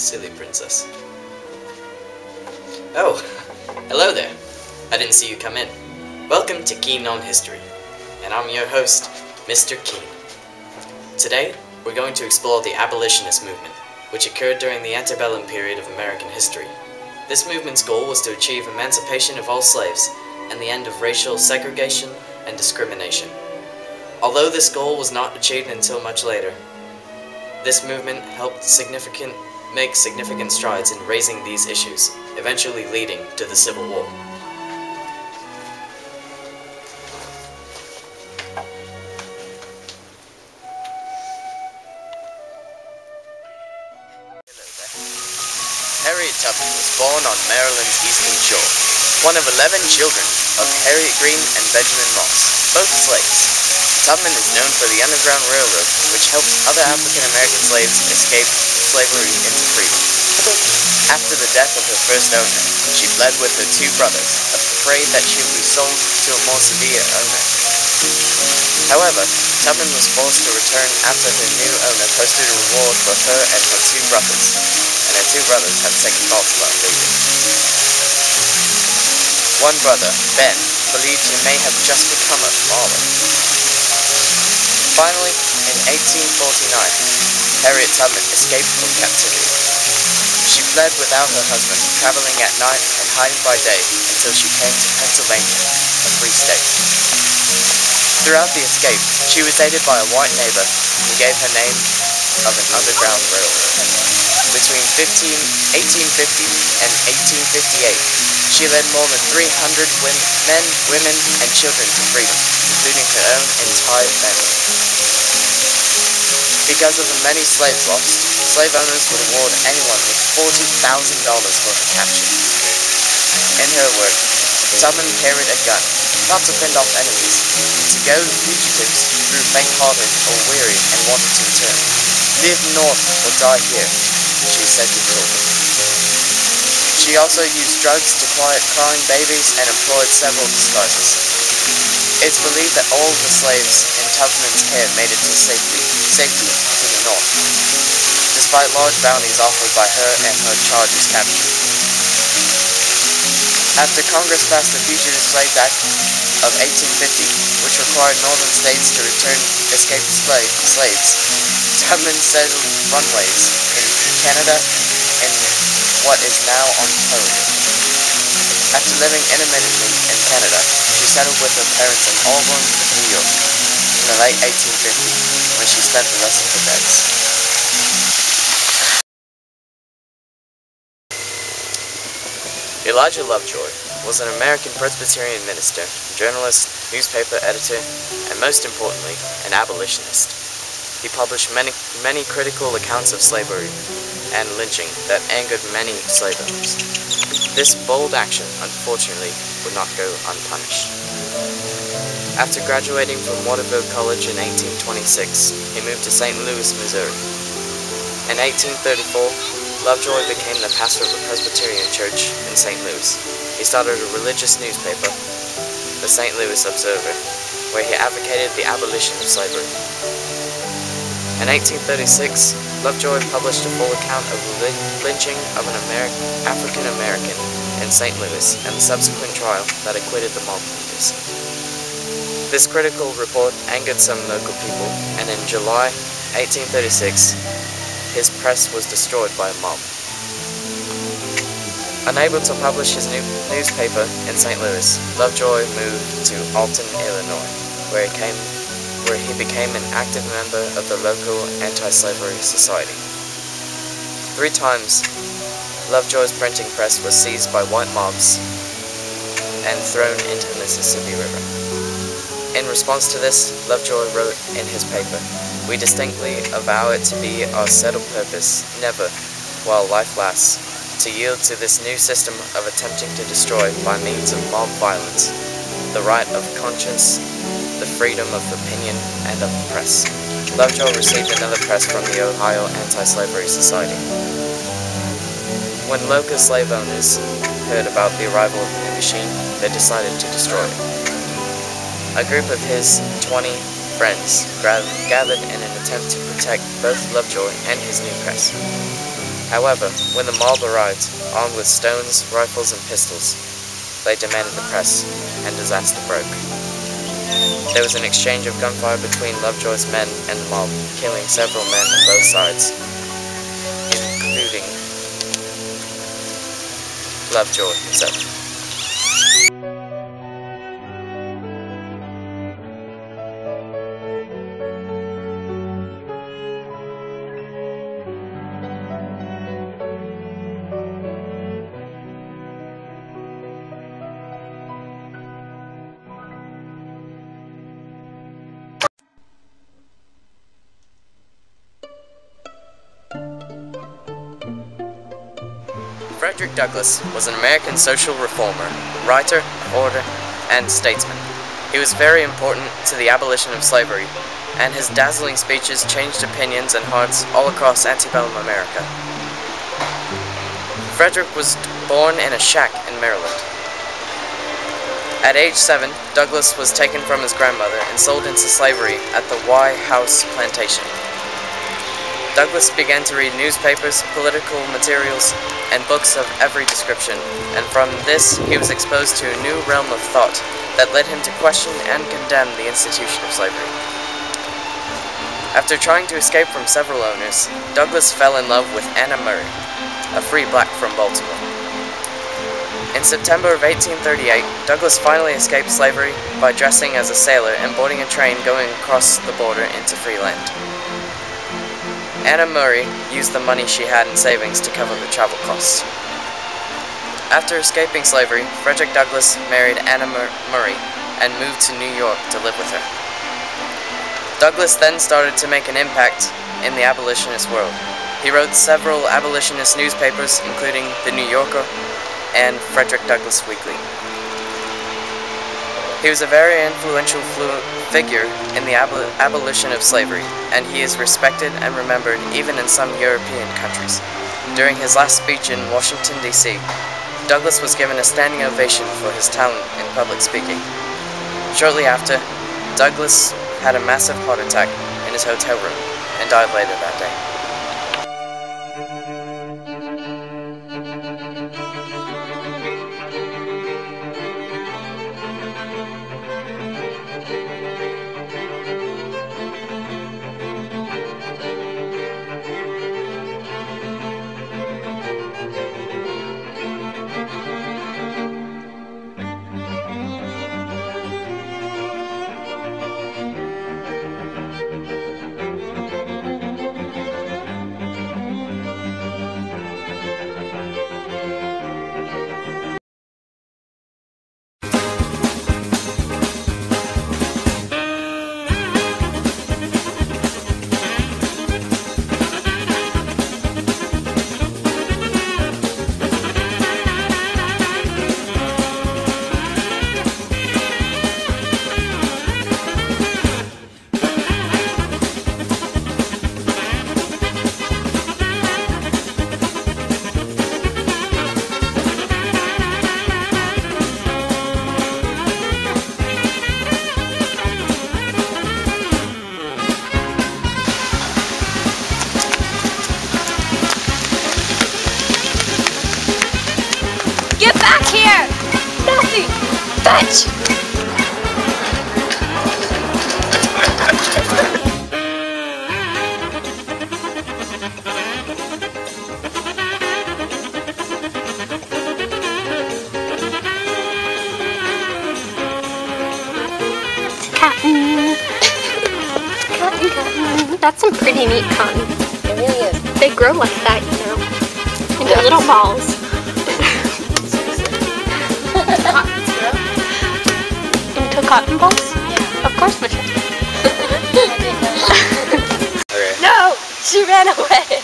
silly princess. Oh, hello there. I didn't see you come in. Welcome to Keen on History, and I'm your host, Mr. Keen. Today, we're going to explore the abolitionist movement, which occurred during the antebellum period of American history. This movement's goal was to achieve emancipation of all slaves and the end of racial segregation and discrimination. Although this goal was not achieved until much later, this movement helped make significant strides in raising these issues, eventually leading to the Civil War. Harriet Tubman was born on Maryland's eastern shore, one of 11 children of Harriet Greene and Benjamin Moss, both slaves. Tubman is known for the Underground Railroad, which helped other African-American slaves escape slavery into freedom. After the death of her first owner, she fled with her two brothers, afraid that she would be sold to a more severe owner. However, Tubman was forced to return after her new owner posted a reward for her and her two brothers, and her two brothers had second thoughts about leaving. One brother, Ben, believed he may have just become a father. Finally, in 1849, Harriet Tubman escaped from captivity. She fled without her husband, traveling at night and hiding by day until she came to Pennsylvania, a free state. Throughout the escape, she was aided by a white neighbor who gave her name of an Underground Railroad. Between 1850 and 1858, she led more than 300 men, women, and children to freedom, including her own entire family. Because of the many slaves lost, slave owners would award anyone with $40,000 for her capture. In her work, Tubman carried a gun, not to fend off enemies, but to go to fugitives who grew faint-hearted or weary and wanted to return. "Live north or die here," she said to children. She also used drugs to quiet crying babies and employed several disguises. It's believed that all of the slaves in Tubman's care made it to safety to the north, despite large bounties offered by her and her charges captured. After Congress passed the Fugitive Slave Act of 1850, which required northern states to return escaped slaves, Tubman settled runways in Canada and what is now Ontario. After living intermittently in Canada, she settled with her parents in Auburn, New York, in the late 1850s, when she spent the rest of her days. Elijah Lovejoy was an American Presbyterian minister, journalist, newspaper editor, and most importantly, an abolitionist. He published many critical accounts of slavery and lynching that angered many slave owners. This bold action, unfortunately, would not go unpunished. After graduating from Waterville College in 1826, he moved to St. Louis, Missouri. In 1834, Lovejoy became the pastor of a Presbyterian church in St. Louis. He started a religious newspaper, the St. Louis Observer, where he advocated the abolition of slavery. In 1836, Lovejoy published a full account of the lynching of an African-American in St. Louis and the subsequent trial that acquitted the mob leaders. This critical report angered some local people, and in July 1836, his press was destroyed by a mob. Unable to publish his newspaper in St. Louis, Lovejoy moved to Alton, Illinois, where he became an active member of the local anti-slavery society. 3 times, Lovejoy's printing press was seized by white mobs and thrown into the Mississippi River. In response to this, Lovejoy wrote in his paper, "We distinctly avow it to be our settled purpose, never, while life lasts, to yield to this new system of attempting to destroy, by means of mob violence, the right of conscience, the freedom of opinion, and of the press." Lovejoy received another press from the Ohio Anti-Slavery Society. When local slave owners heard about the arrival of the new machine, they decided to destroy it. A group of his 20 friends gathered in an attempt to protect both Lovejoy and his new press. However, when the mob arrived, armed with stones, rifles, and pistols, they demanded the press, and disaster broke. There was an exchange of gunfire between Lovejoy's men and the mob, killing several men on both sides, including Lovejoy himself. Frederick Douglass was an American social reformer, writer, orator, and statesman. He was very important to the abolition of slavery, and his dazzling speeches changed opinions and hearts all across antebellum America. Frederick was born in a shack in Maryland. At age 7, Douglass was taken from his grandmother and sold into slavery at the Y House plantation. Douglass began to read newspapers, political materials, and books of every description, and from this he was exposed to a new realm of thought that led him to question and condemn the institution of slavery. After trying to escape from several owners, Douglass fell in love with Anna Murray, a free black from Baltimore. In September of 1838, Douglass finally escaped slavery by dressing as a sailor and boarding a train going across the border into free land. Anna Murray used the money she had in savings to cover the travel costs. After escaping slavery, Frederick Douglass married Anna Murray and moved to New York to live with her. Douglass then started to make an impact in the abolitionist world. He wrote several abolitionist newspapers, including The New Yorker and Frederick Douglass Weekly. He was a very influential figure in the abolition of slavery, and he is respected and remembered even in some European countries. During his last speech in Washington, D.C., Douglass was given a standing ovation for his talent in public speaking. Shortly after, Douglass had a massive heart attack in his hotel room and died later that day. Get back here! Nasty! Bitch! Cotton. Cotton, cotton. That's some pretty neat cotton. It really is. They grow like that, you know. Into little balls. Into cotton balls? Yeah. Of course, Michelle. Okay. No! She ran away!